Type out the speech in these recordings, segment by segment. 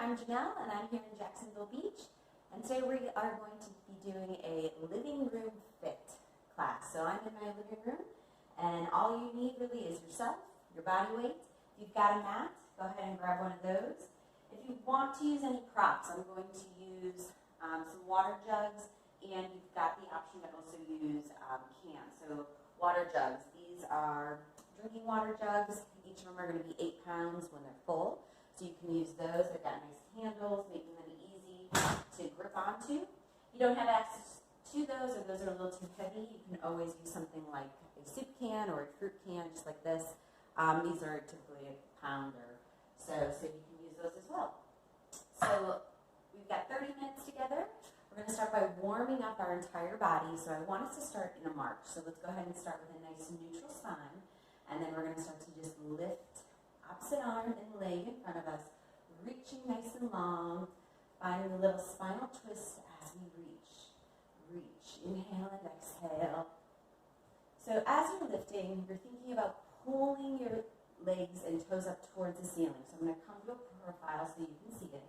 I'm Janelle, and I'm here in Jacksonville Beach. And today we are going to be doing a living room fit class. So I'm in my living room, and all you need really is yourself, your body weight. If you've got a mat, go ahead and grab one of those. If you want to use any props, I'm going to use some water jugs, and you've got the option to also use cans. So water jugs, these are drinking water jugs. Each of them are going to be 8 pounds when they're full. So you can use those. They've got nice handles, making them easy to grip onto. If you don't have access to those, or those are a little too heavy, you can always use something like a soup can or a fruit can, just like this. These are typically a pound or so you can use those as well. So we've got 30 minutes together. We're going to start by warming up our entire body. So I want us to start in a march. So let's go ahead and start with a nice neutral spine. And then we're going to start to just lift opposite arm and leg in front of us, reaching nice and long, finding a little spinal twist as we reach. Reach, inhale and exhale. So as you're lifting, you're thinking about pulling your legs and toes up towards the ceiling. So I'm going to come to a profile so you can see it,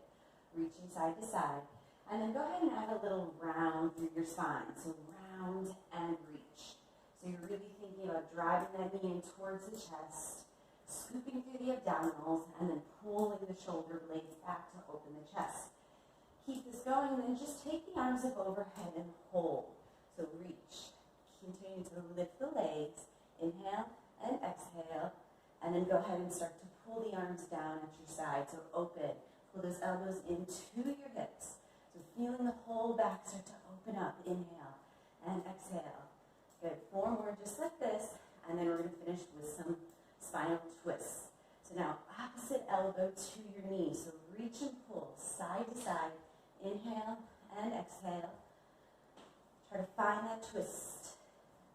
reaching side to side. And then go ahead and add a little round through your spine. So round and reach. So you're really thinking about driving that knee in towards the chest, scooping through the abdominals, and then pulling the shoulder blades back to open the chest. Keep this going, and then just take the arms up overhead and hold. So reach. Continue to lift the legs. Inhale and exhale. And then go ahead and start to pull the arms down at your side. So open. Pull those elbows into your hips. So feeling the whole back start to open up. Inhale and exhale. Good. 4 more just like this. And then we're going to finish with some spinal twists. So now opposite elbow to your knee. So reach and pull side to side. Inhale and exhale. Try to find that twist.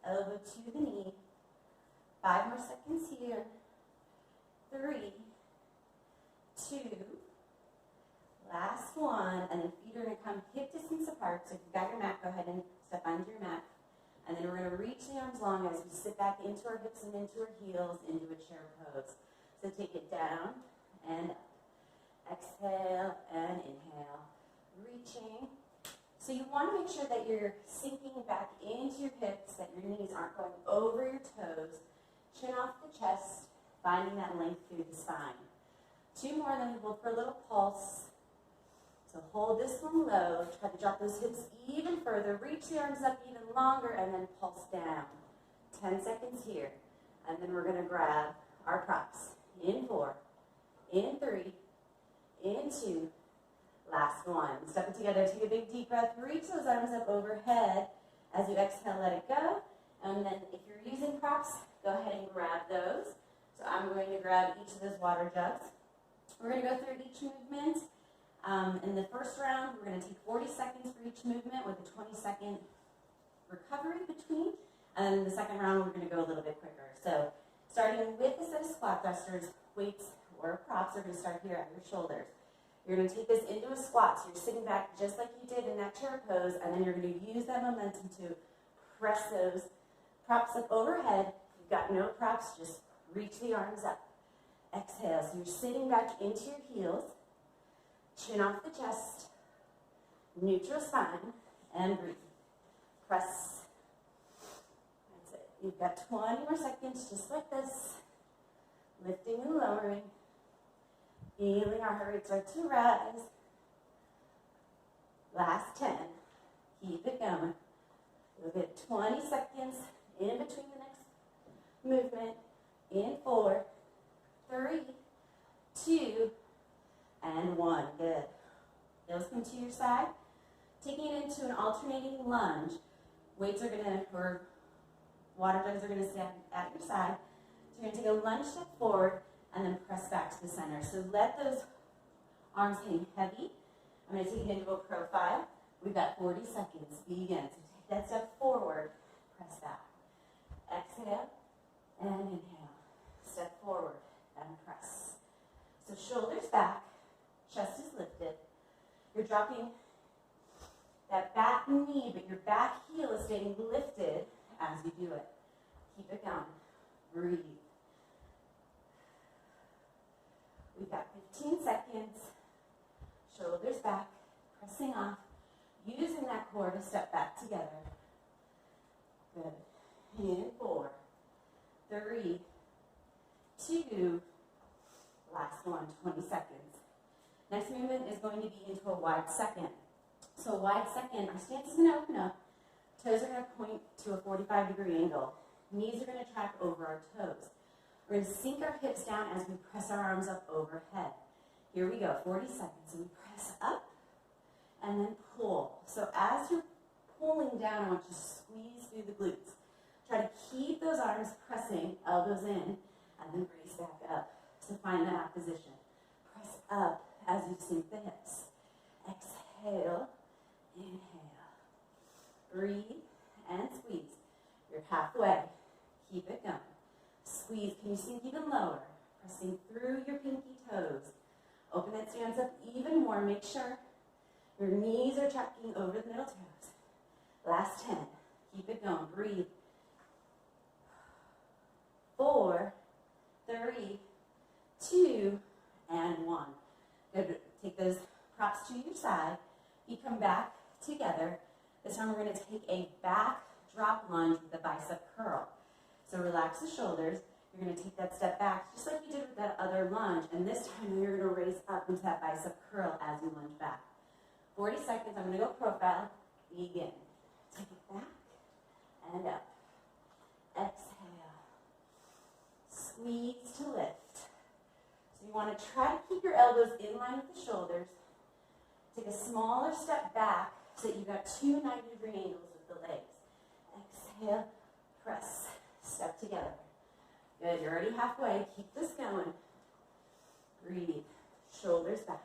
Elbow to the knee. 5 more seconds here. 3, 2, last one. And then feet are going to come hip distance apart. So if you've got your mat, go ahead and step onto your mat. And then we're going to reach the arms long as we sit back into our hips and into our heels into a chair pose. So take it down and up. Exhale and inhale. Reaching. So you want to make sure that you're sinking back into your hips, that your knees aren't going over your toes. Chin off the chest, finding that length through the spine. 2 more, then we hold for a little pulse. So hold this one low. Try to drop those hips even further. Reach the arms up even longer and then pulse down. 10 seconds here. And then we're going to grab our props. In 4, in 3, in 2, last one. Step it together. Take a big deep breath. Reach those arms up overhead. As you exhale, let it go. And then if you're using props, go ahead and grab those. So I'm going to grab each of those water jugs. We're going to go through each movement. In the first round, we're going to take 40 seconds for each movement with a 20-second recovery between. And then in the second round, we're going to go a little bit quicker. So starting with a set of squat thrusters, weights or props are going to start here at your shoulders. You're going to take this into a squat. So you're sitting back just like you did in that chair pose. And then you're going to use that momentum to press those props up overhead. If you've got no props, just reach the arms up. Exhale. So you're sitting back into your heels. Chin off the chest, neutral spine, and breathe. Press. That's it. You've got 20 more seconds, just like this. Lifting and lowering. Feeling our heart rate start to rise. Last 10. Keep it going. You'll get 20 seconds in between the next movement. In 4, 3, 2, and 1. Good. Those come to your side. Taking it into an alternating lunge. Weights are going to, or water jugs are going to stand at your side. So you're going to take a lunge step forward and then press back to the center. So let those arms hang heavy. I'm going to take it into a profile. We've got 40 seconds. Begin. So take that step forward. Press back. Exhale and inhale. Step forward and press. So shoulders back. Chest is lifted. You're dropping that back knee, but your back heel is staying lifted as you do it. Keep it going. Breathe. We've got 15 seconds. shoulders back, pressing off, using that core to step back together. Good. In 4, 3, 2, last one, 20 seconds. Next movement is going to be into a wide second. So a wide second, our stance is going to open up. Toes are going to point to a 45-degree angle. Knees are going to track over our toes. We're going to sink our hips down as we press our arms up overhead. Here we go, 40 seconds. So we press up and then pull. So as you're pulling down, I want you to squeeze through the glutes. Try to keep those arms pressing, elbows in, and then raise back up to find that opposition. Press up as you sink the hips. Exhale, inhale. Breathe and squeeze. You're halfway. Keep it going. Squeeze. Can you sink even lower? Pressing through your pinky toes. Open that stance up even more. Make sure your knees are tracking over the middle toes. Last 10. Keep it going. Breathe. 4, 3, 2, and 1. Good. Take those props to your side. You come back together. This time we're going to take a back drop lunge with a bicep curl. So relax the shoulders. You're going to take that step back just like you did with that other lunge. And this time you're going to raise up into that bicep curl as you lunge back. 40 seconds. I'm going to go profile. Begin. Take it back and up. Exhale. Squeeze to lift. So you want to try to keep your elbows in line with the shoulders. Take a smaller step back so that you've got 2 90-degree angles with the legs. Exhale, press, step together. Good, you're already halfway. Keep this going. Breathe, shoulders back,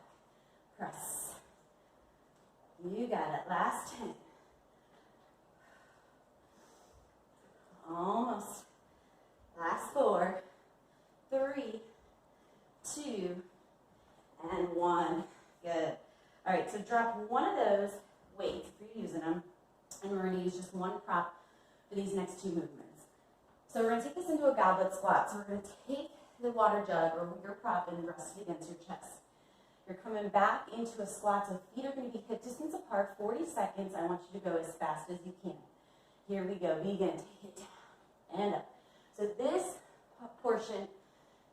press. You got it. Last 10. Almost. Last 4, 3, 2, and 1. Good. All right, so drop one of those weights if you're using them, and we're going to use just one prop for these next 2 movements. So we're going to take this into a goblet squat. So we're going to take the water jug or your prop and rest it against your chest. You're coming back into a squat, so feet are going to be hip distance apart, 40 seconds. I want you to go as fast as you can. Here we go. Begin. Take it down and up. So this portion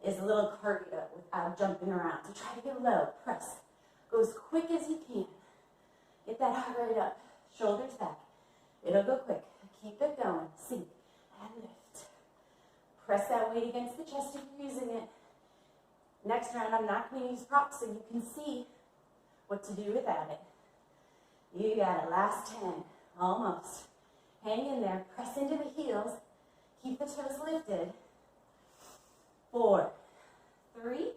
is a little cardio without jumping around. So try to get low. Press. Go as quick as you can. Get that heart rate up. Shoulders back. It'll go quick. Keep it going. Sink and lift. Press that weight against the chest if you're using it. Next round, I'm not going to use props so you can see what to do without it. You got it. Last 10. Almost. Hang in there. Press into the heels. Keep the toes lifted. 4, 3,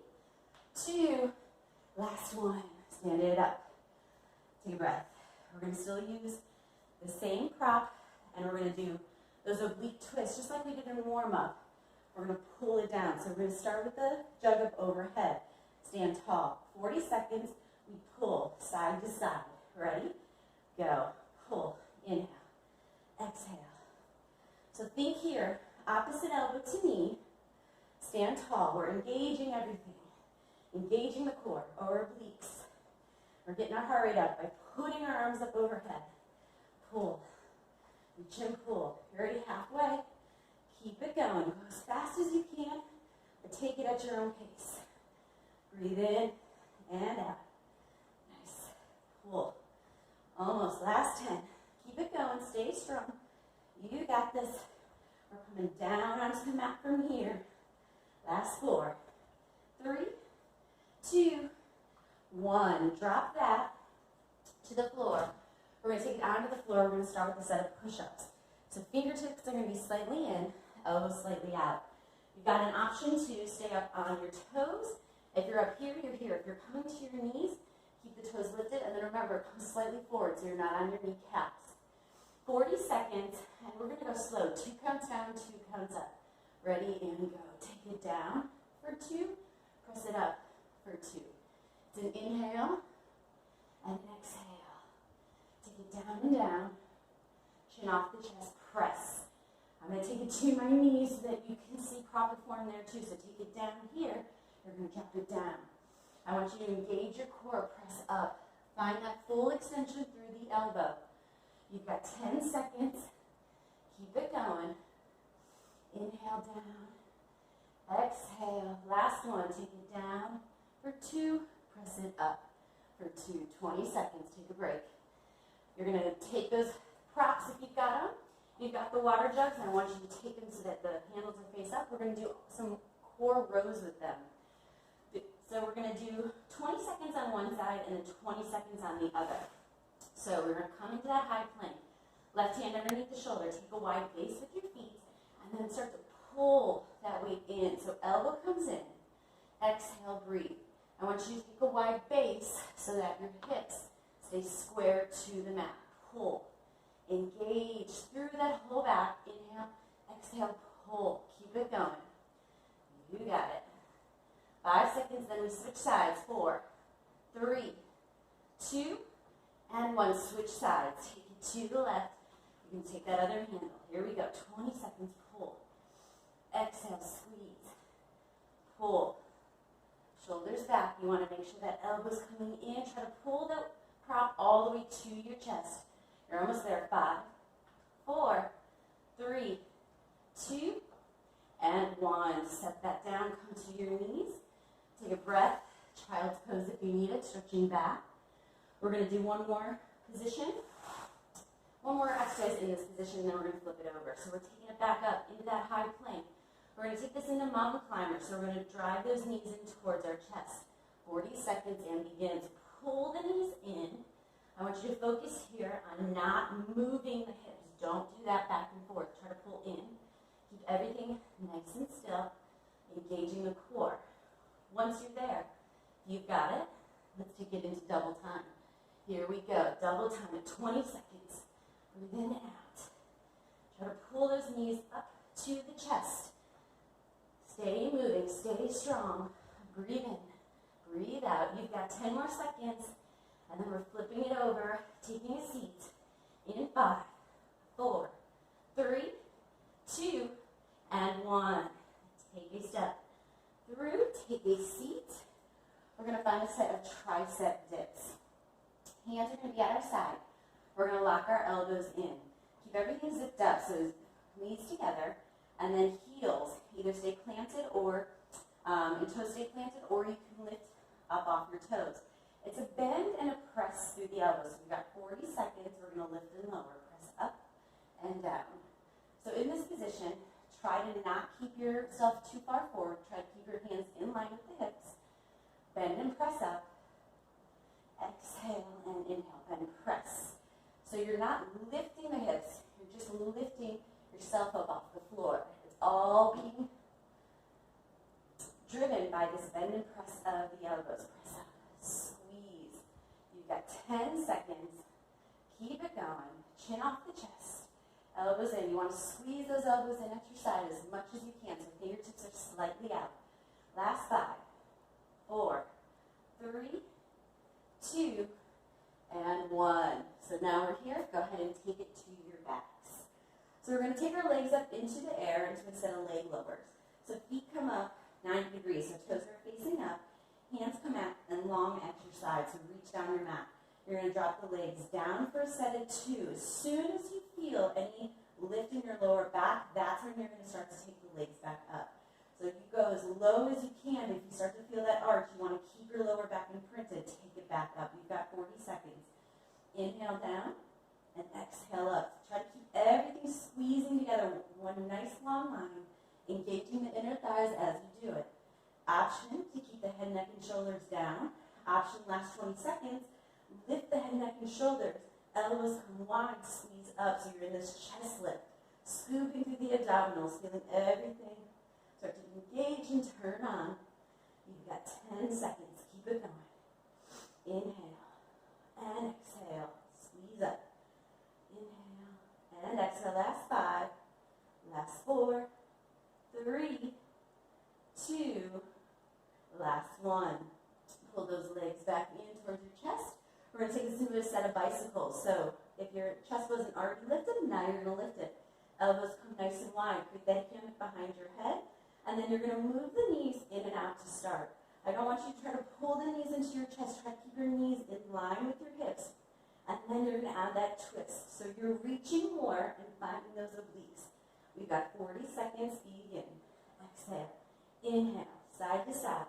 2, last 1. Stand it up. Take a breath. We're going to still use the same prop, and we're going to do those oblique twists, just like we did in warm-up. We're going to pull it down. So we're going to start with the jug up overhead. Stand tall. 40 seconds. We pull side to side. Ready? Go. Pull. Inhale. Exhale. So think here, opposite elbow to knee. Stand tall. We're engaging everything. Engaging the core, our obliques. We're getting our heart rate up by putting our arms up overhead. Pull. Reach and pull. You're already halfway. Keep it going. Go as fast as you can, but take it at your own pace. Breathe in and out. Nice. Pull. Almost. Last 10. Keep it going. Stay strong. You got this. We're coming down onto the mat from here. Last 4, 3, 2, 1. Drop that to the floor. We're going to take it onto the floor. We're going to start with a set of push-ups. So fingertips are going to be slightly in, elbows slightly out. You've got an option to stay up on your toes. If you're up here, you're here. If you're coming to your knees, keep the toes lifted. And then remember, come slightly forward so you're not on your kneecaps. 40 seconds, and we're going to go slow. 2 counts down, 2 counts up. Ready, and go. Take it down for 2. Press it up for 2. It's an inhale and an exhale. Take it down and down. Chin off the chest. Press. I'm going to take it to my knees so that you can see proper form there too. So take it down here. You're going to drop it down. I want you to engage your core, press up. Find that full extension through the elbow. You've got 10 seconds. Keep it going. Inhale down. Exhale. Last one. Take it down for 2. Press it up for 2. 20 seconds. Take a break. You're going to take those props if you've got them. You've got the water jugs, and I want you to take them so that the handles are face up. We're going to do some core rows with them. So we're going to do 20 seconds on one side and then 20 seconds on the other. So we're going to come into that high plank. Left hand underneath the shoulder. Take a wide base with your feet, and then start to pull that weight in. So elbow comes in. Exhale, breathe. I want you to take a wide base so that your hips stay square to the mat. Pull. Engage through that whole back. Inhale, exhale, pull. Keep it going. You got it. 5 seconds, then we switch sides. 4, 3, 2, and 1. Switch sides. Take it to the left. You can take that other handle. Here we go. 20 seconds. Pull. Exhale, squeeze. Pull. Shoulders back. You want to make sure that elbow's coming in. Try to pull the prop all the way to your chest. You're almost there. 5, 4, 3, 2, and 1. Set that down. Come to your knees. Take a breath. Child's pose if you need it. Stretching back. We're going to do one more position. One more exercise in this position, and then we're going to flip it over. So we're taking it back up into that high plank. We're going to take this into mountain climber. So we're going to drive those knees in towards our chest. 40 seconds and begin. So pull the knees in. I want you to focus here on not moving the hips. Don't do that back and forth. Try to pull in. Keep everything nice and still, engaging the core. Once you're there, you've got it. Let's take it into double time. Here we go. Double time at 20 seconds. Breathe in and out. Try to pull those knees up to the chest. Stay moving. Stay strong. Breathe in. Breathe out. You've got 10 more seconds. And then we're flipping it over, taking a seat. In 5, 4, 3, 2, and 1. Take a step through. Take a seat. We're going to find a set of tricep dips. Hands are going to be at our side. We're going to lock our elbows in. Keep everything zipped up, so knees together, and then heels either stay planted or your toes stay planted, or you can lift up off your toes. It's a bend and a press through the elbows. So we've got 40 seconds. We're going to lift and lower, press up and down. So in this position, try to not keep yourself too far forward. Try to keep your hands in line with the hips. Bend and press up. Exhale and inhale and press. So you're not lifting the hips. You're just lifting yourself up off the floor. It's all being driven by this bend and press of the elbows. Press up. Squeeze. You've got 10 seconds. Keep it going. Chin off the chest. Elbows in. You want to squeeze those elbows in at your side as much as you can so fingertips are slightly out. Last 5, 4, 3, 2, and 1. So now we're here. Go ahead and take it to your backs. So we're going to take our legs up into the air into a set of leg lowers. So feet come up 90 degrees. So toes are facing up. Hands come out and long at your side. So reach down your mat. You're going to drop the legs down for a set of 2. As soon as you feel any lift in your lower back, that's when you're going to start to take the legs back up. So if you go as low as you can, if you start to feel that arch, you want to keep your lower back imprinted, take it back up. You've got 40 seconds. Inhale down and exhale up. Try to keep everything squeezing together, one nice long line, engaging the inner thighs as you do it. Option to keep the head, neck, and shoulders down. Option last 20 seconds. Lift the head, neck, and shoulders. Elbows come wide, squeeze up so you're in this chest lift. Scooping through the abdominals, feeling everything start to engage and turn on. You've got 10 seconds. Keep it going. Inhale and exhale. Squeeze up. Inhale and exhale. Last 5. Last 4. 3. 2. Last 1. Pull those legs back in towards your chest. We're going to take this into a set of bicycles. So if your chest wasn't already lifted, now you're going to lift it. Elbows come nice and wide. Create that hammock behind your head. And then you're going to move the knees in and out to start. I don't want you to try to pull the knees into your chest. Try to keep your knees in line with your hips. And then you're going to add that twist. So you're reaching more and finding those obliques. We've got 40 seconds. Begin. Exhale. Inhale. Side to side.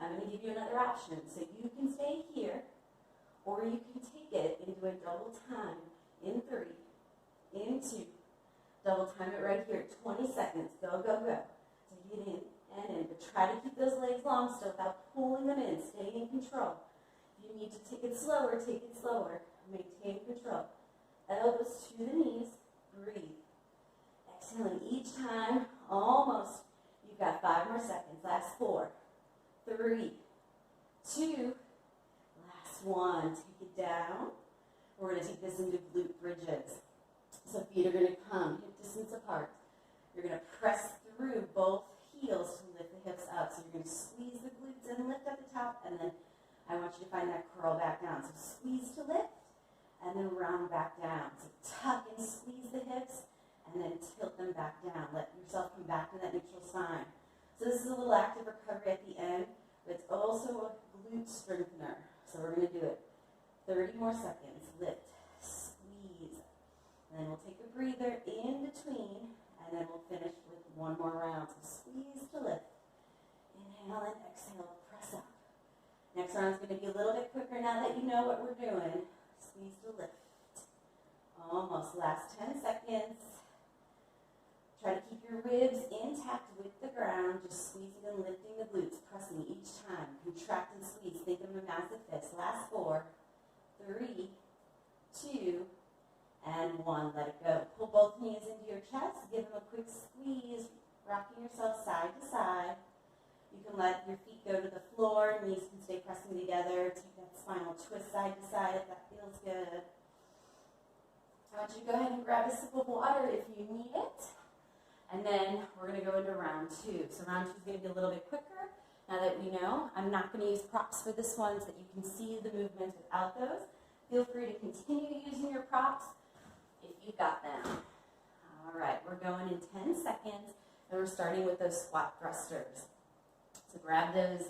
I'm going to give you another option. So you can stay here, or you can take it into a double time in 3, in 2. Double time it right here. 20 seconds. Go, go, go. Take it in and in. But try to keep those legs long still without pulling them in. Stay in control. If you need to take it slower, take it slower. Maintain control. Elbows to the knees. Breathe. Exhaling each time. Almost. You've got 5 more seconds. Last 4, 3, 2, last 1. Take it down. We're going to take this into glute bridges. So feet are going to come hip distance apart. You're going to press through both heels to lift the hips up. So you're going to squeeze the glutes and lift at the top, and then I want you to find that curl back down. So squeeze to lift, and then round back down. So tuck and squeeze the hips, and then tilt them back down. Let yourself come back to that neutral spine. So this is a little active recovery at the end, but it's also a glute strengthener. So we're going to do it. 30 more seconds. Lift, squeeze. And then we'll take a breather in between, and then we'll finish with one more round. So squeeze to lift. Inhale and exhale. Press up. Next round is going to be a little bit quicker now that you know what we're doing. Squeeze to lift. Almost. Last 10 seconds. Try to keep your ribs intact with the ground, just squeezing and lifting the glutes, pressing each time. Contract and squeeze. Think of them as a fist. Last 4, 3, 2, and 1. Let it go. Pull both knees into your chest. Give them a quick squeeze, rocking yourself side to side. You can let your feet go to the floor. Knees can stay pressing together. Take that spinal twist side to side if that feels good. I want you to go ahead and grab a sip of water if you need it. And then we're going to go into round 2. So round 2 is going to be a little bit quicker. Now that we know, I'm not going to use props for this one so that you can see the movements without those. Feel free to continue using your props if you got them. All right, we're going in 10 seconds, and we're starting with those squat thrusters. So grab those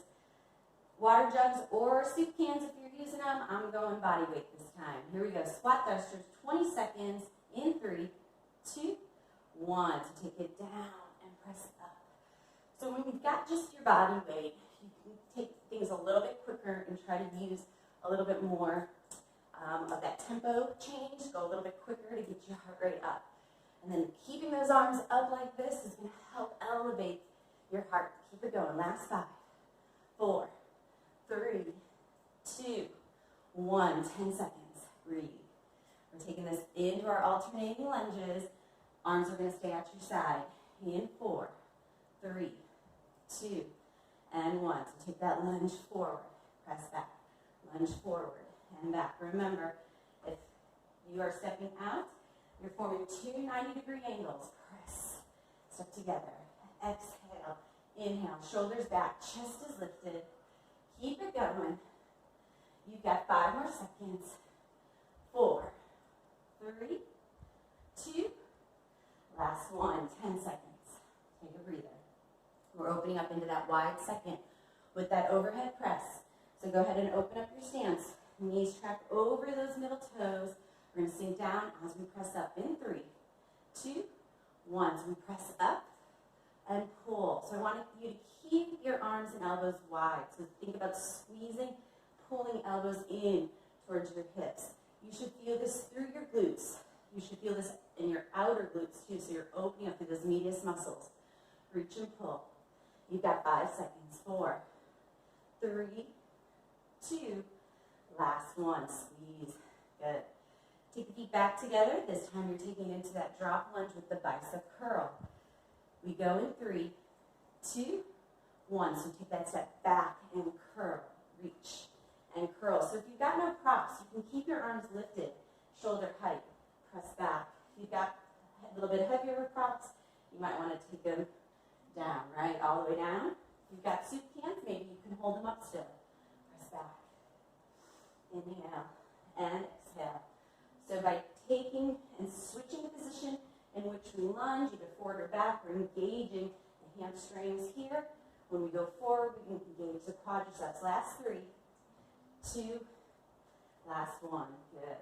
water jugs or soup cans if you're using them. I'm going body weight this time. Here we go. Squat thrusters, 20 seconds in 3, 2, 1. So take it down and press up. So when you've got just your body weight, you can take things a little bit quicker and try to use a little bit more of that tempo change. Go a little bit quicker to get your heart rate up. And then keeping those arms up like this is going to help elevate your heart. Keep it going. Last 5, 4, 3, 2, 1. 10 seconds. Breathe. We're taking this into our alternating lunges. Arms are going to stay at your side. In 4, 3, 2, and 1. So take that lunge forward. Press back. Lunge forward and back. Remember, if you are stepping out, you're forming 2 90-degree angles. Press. Step together. Exhale. Inhale. Shoulders back. Chest is lifted. Keep it going. You've got 5 more seconds. 4, 3, 2, last 1. 10 seconds. Take a breather. We're opening up into that wide second with that overhead press. So go ahead and open up your stance. Knees track over those middle toes. We're going to sink down as we press up in 3, 2, 1. So we press up and pull. So I want you to keep your arms and elbows wide. So think about squeezing, pulling elbows in towards your hips. You should feel this through your glutes. You should feel this in your outer glutes too. So you're opening up through those medius muscles. Reach and pull. You've got 5 seconds. 4, 3, 2, last 1. Squeeze. Good. Take the feet back together. This time you're taking it into that drop lunge with the bicep curl. We go in 3, 2, 1. So take that step back and curl. Reach and curl. So if you've got no props, you can keep your arms lifted, shoulder height. Press back. If you've got a little bit heavier props, you might want to take them down, right? All the way down. If you've got soup cans, maybe you can hold them up still. Press back. Inhale and exhale. So by taking and switching the position in which we lunge, either forward or back, we're engaging the hamstrings here. When we go forward, we can engage the quadriceps. Last 3, 2, last 1. Good.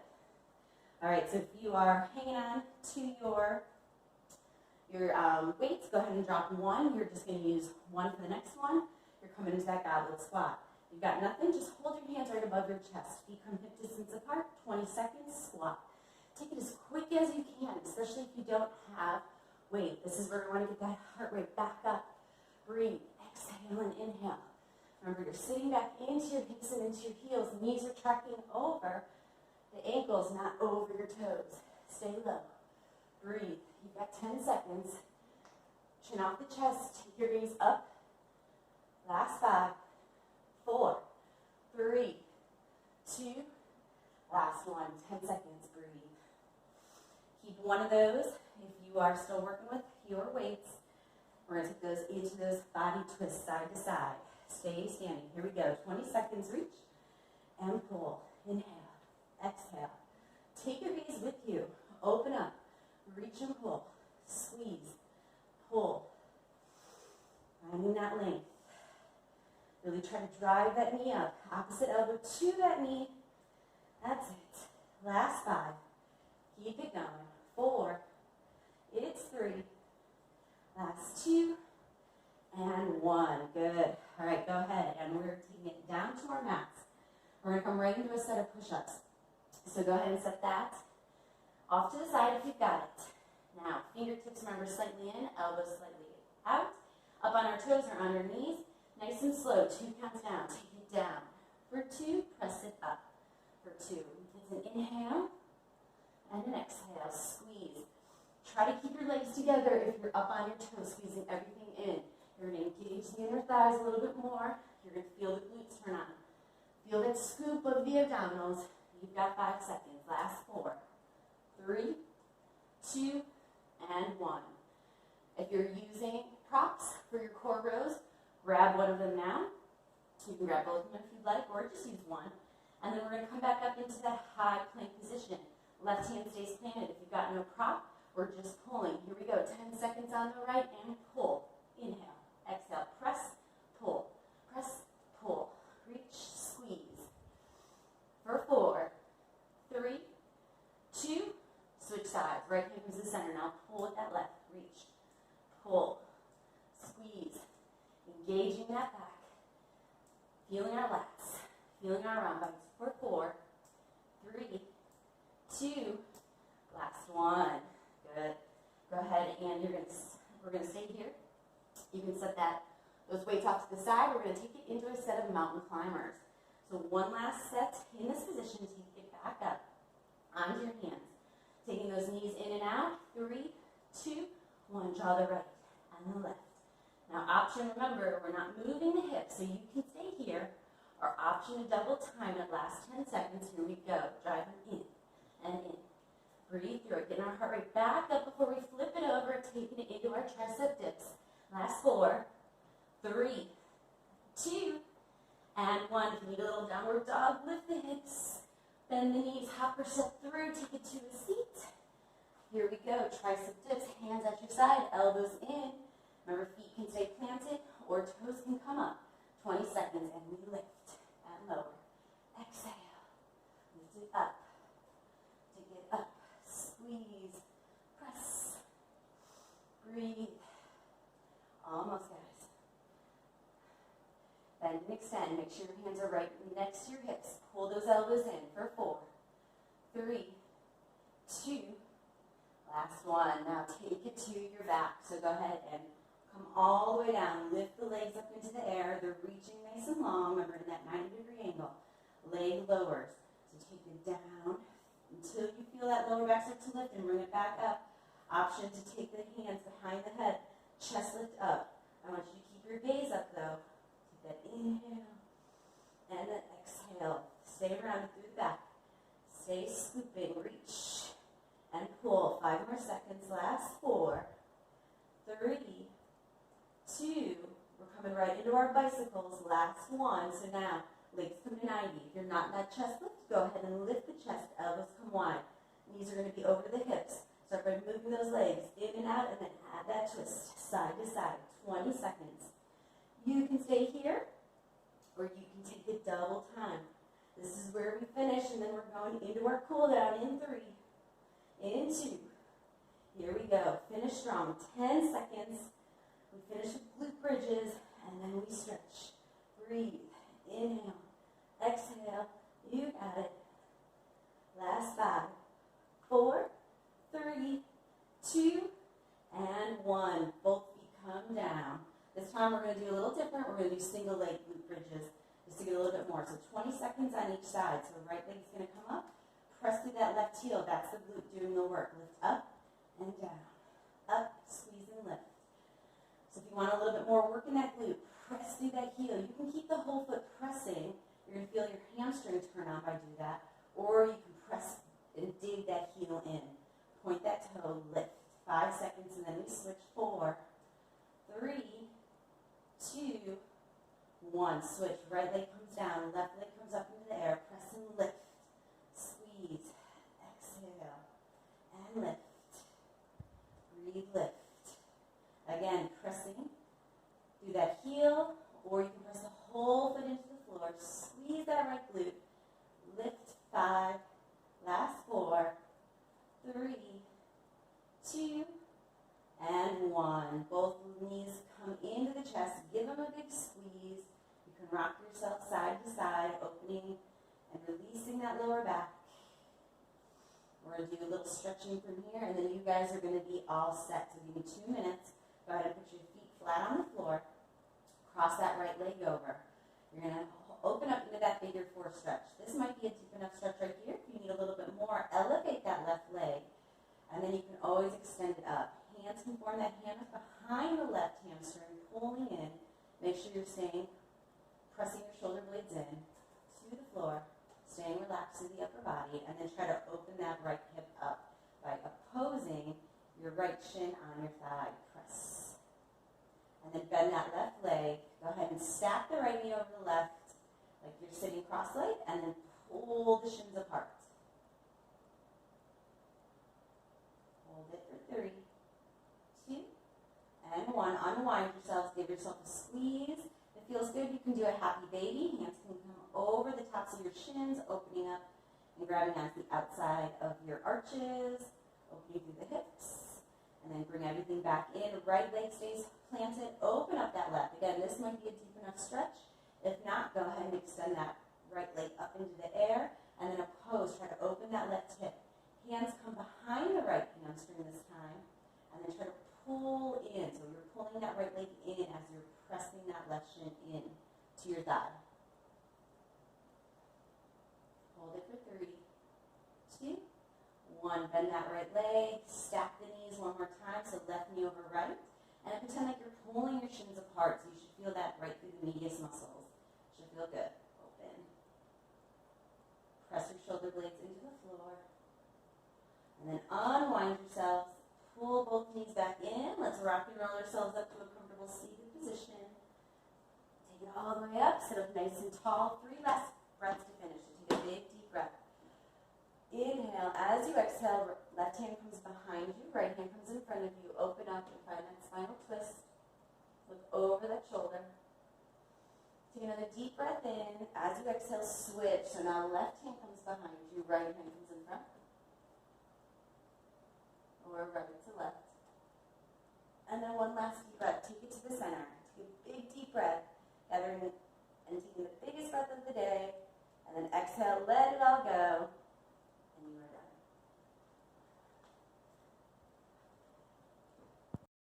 All right, so if you are hanging on to your weights, go ahead and drop 1. You're just going to use 1 for the next one. You're coming into that goblet squat. If you've got nothing, just hold your hands right above your chest. Feet come hip distance apart. 20 seconds, squat. Take it as quick as you can, especially if you don't have weight. This is where we want to get that heart rate back up. Breathe. Exhale and inhale. Remember, you're sitting back into your hips and into your heels. The knees are tracking over the ankles, not over your toes. Stay low. Breathe. You've got 10 seconds. Chin off the chest. Take your gaze up. Last 5, 4, 3, 2, last 1. 10 seconds. Breathe. Keep one of those. If you are still working with your weights, we're going to take those into those body twists side to side. Stay standing. Here we go. 20 seconds. Reach and pull. Inhale. Exhale. Take your gaze with you. Open up. Reach and pull. Squeeze. Pull. Finding that length. Really try to drive that knee up. Opposite elbow to that knee. That's it. Last 5. Keep it going. 4. It's 3. Last 2. And 1. Good. All right, go ahead. And we're taking it down to our mats. We're going to come right into a set of push-ups. So go ahead and set that off to the side if you've got it. Now, fingertips, remember, slightly in, elbows slightly out. Up on our toes or on your knees. Nice and slow. 2 counts down. Take it down. For 2, press it up. For 2. It's an inhale and an exhale. Squeeze. Try to keep your legs together if you're up on your toes, squeezing everything in. You're going to engage the inner thighs a little bit more. You're going to feel the glutes turn on. Feel that scoop of the abdominals. You've got 5 seconds. Last 4, 3, 2, and 1. If you're using props for your core rows, grab one of them now. You can grab both of them if you'd like, or just use one. And then we're going to come back up into that high plank position. Left hand stays planted. If you've got no prop, we're just pulling. Here we go. 10 seconds on the right and pull. Inhale. Exhale. Press, pull. Press, pull. Reach, squeeze. For 4, 3, 2, switch sides. Right hand comes to the center. Now pull with that left. Reach, pull, squeeze. Engaging that back. Feeling our lats. Feeling our round bites. For 4, 3, 2, last 1. Good. Go ahead and we're gonna stay here. You can set those weights off to the side. We're gonna take it into a set of mountain climbers. So one last set in this position. Take it back up onto your hands. Taking those knees in and out. 3, 2, 1. Draw the right and the left. Now option, remember, we're not moving the hips, so you can stay here. Or option to double time it. Last 10 seconds. Here we go. Driving in and in. Breathe through it. Getting our heart rate back up before we flip it over. Taking it into our tricep dips. Last 4, 3, 2, and 1. If you need a little downward dog, lift the hips. Bend the knees. Hopper step through. Take it to a seat. Here we go. Tricep dips. Hands at your side. Elbows in. Remember, feet can stay planted or toes can come up. 20 seconds and we lift and lower. Exhale. Lift it up. Take it up. Squeeze. Press. Breathe. Almost, guys. Bend and extend. Make sure your hands are right next to your hips. Pull those elbows in for 4, 3, 2, last 1. Now take it to your back. So go ahead and come all the way down. Lift the legs up into the air. They're reaching nice and long. Remember, in that 90-degree angle. Leg lowers. So take it down until you feel that lower back start to lift and bring it back up. Option to take the hands behind the head. Chest lift up. I want you to keep your gaze up though. Take that inhale and then exhale. Stay around through the back. Stay scooping. Reach and pull. 5 more seconds. Last 4, 3, 2. We're coming right into our bicycles. Last 1. So now legs come to 90. If you're not in that chest lift, go ahead and lift the chest. Elbows come wide. Knees are going to be over the hips. Start by moving those legs in and out and then add that twist side to side. 20 seconds. You can stay here, or you can take it double time. This is where we finish, and then we're going into our cool down in 3, in 2. Here we go. Finish strong. 10 seconds. We finish with glute bridges, and then we stretch. Breathe. Inhale. Exhale. You got it. Last 5, 4, 3, 2, and 1. Both feet come down. This time we're going to do a little different. We're going to do single leg glute bridges just to get a little bit more. So 20 seconds on each side. So the right leg is going to come up. Press through that left heel. That's the glute doing the work. Lift up and down. Up, squeeze and lift. So if you want a little bit more work in that glute, press through that heel. You can keep the whole foot pressing. You're going to feel your hamstring turn on by doing that. Or you can press and dig that heel in. Point that toe, lift. 5 seconds, and then we switch. 4, 3, 2, 1. Switch. Right leg comes down. Left leg comes up into the air. Press and lift. Squeeze. Exhale. And lift. Breathe, lift. Again, pressing through that heel, or you can press the whole foot into the floor. Squeeze that right glute. Lift. 5. Last 4, 3, 2, and 1. Both knees come into the chest. Give them a big squeeze. You can rock yourself side to side, opening and releasing that lower back. We're going to do a little stretching from here, and then you guys are going to be all set. So give me 2 minutes. Go ahead and put your feet flat on the floor. Cross that right leg over. You're going to open up into that figure 4 stretch. This might be a deep enough stretch right here. If you need a little bit more, elevate that left leg. And then you can always extend it up. Hands can form that hammock behind the left hamstring, pulling in. Make sure you're pressing your shoulder blades in to the floor, staying relaxed through the upper body, and then try to open that right hip up by opposing your right shin on your thigh. Press. And then bend that left leg. Go ahead and stack the right knee over the left, like you're sitting cross-legged, and then pull the shins apart. Hold it for 3, 2, and 1. Unwind yourselves. Give yourself a squeeze. If it feels good, you can do a happy baby. Hands can come over the tops of your shins, opening up and grabbing onto the outside of your arches, opening through the hips, and then bring everything back in. Right leg stays planted. Open up that left. Again, this might be a deep enough stretch. If not, go ahead and extend that right leg up into the air, and then oppose. Try to open that left hip. Hands come behind the right hamstring this time, and then try to pull in. So you're pulling that right leg in as you're pressing that left shin in to your thigh. Hold it for 3, 2, 1. Bend that right leg. Stack the knees one more time. So left knee over right. And pretend like you're pulling your shins apart. So you should feel that right through the medius muscles. Should feel good. Open. Press your shoulder blades into the floor. And then unwind yourselves. Pull both knees back in. Let's rock and roll ourselves up to a comfortable seated position. Take it all the way up. Sit up nice and tall. 3 last breaths to finish. So take a big, deep breath. Inhale. As you exhale, left hand comes behind you. Right hand comes in front of you. Open up and find that spinal twist. Look over that shoulder. Take another deep breath in. As you exhale, switch. So now left hand comes behind you. Right hand comes in front. Or right to left. And then one last deep breath. Take it to the center. Take a big deep breath. Gathering and taking the biggest breath of the day. And then exhale, let it all go.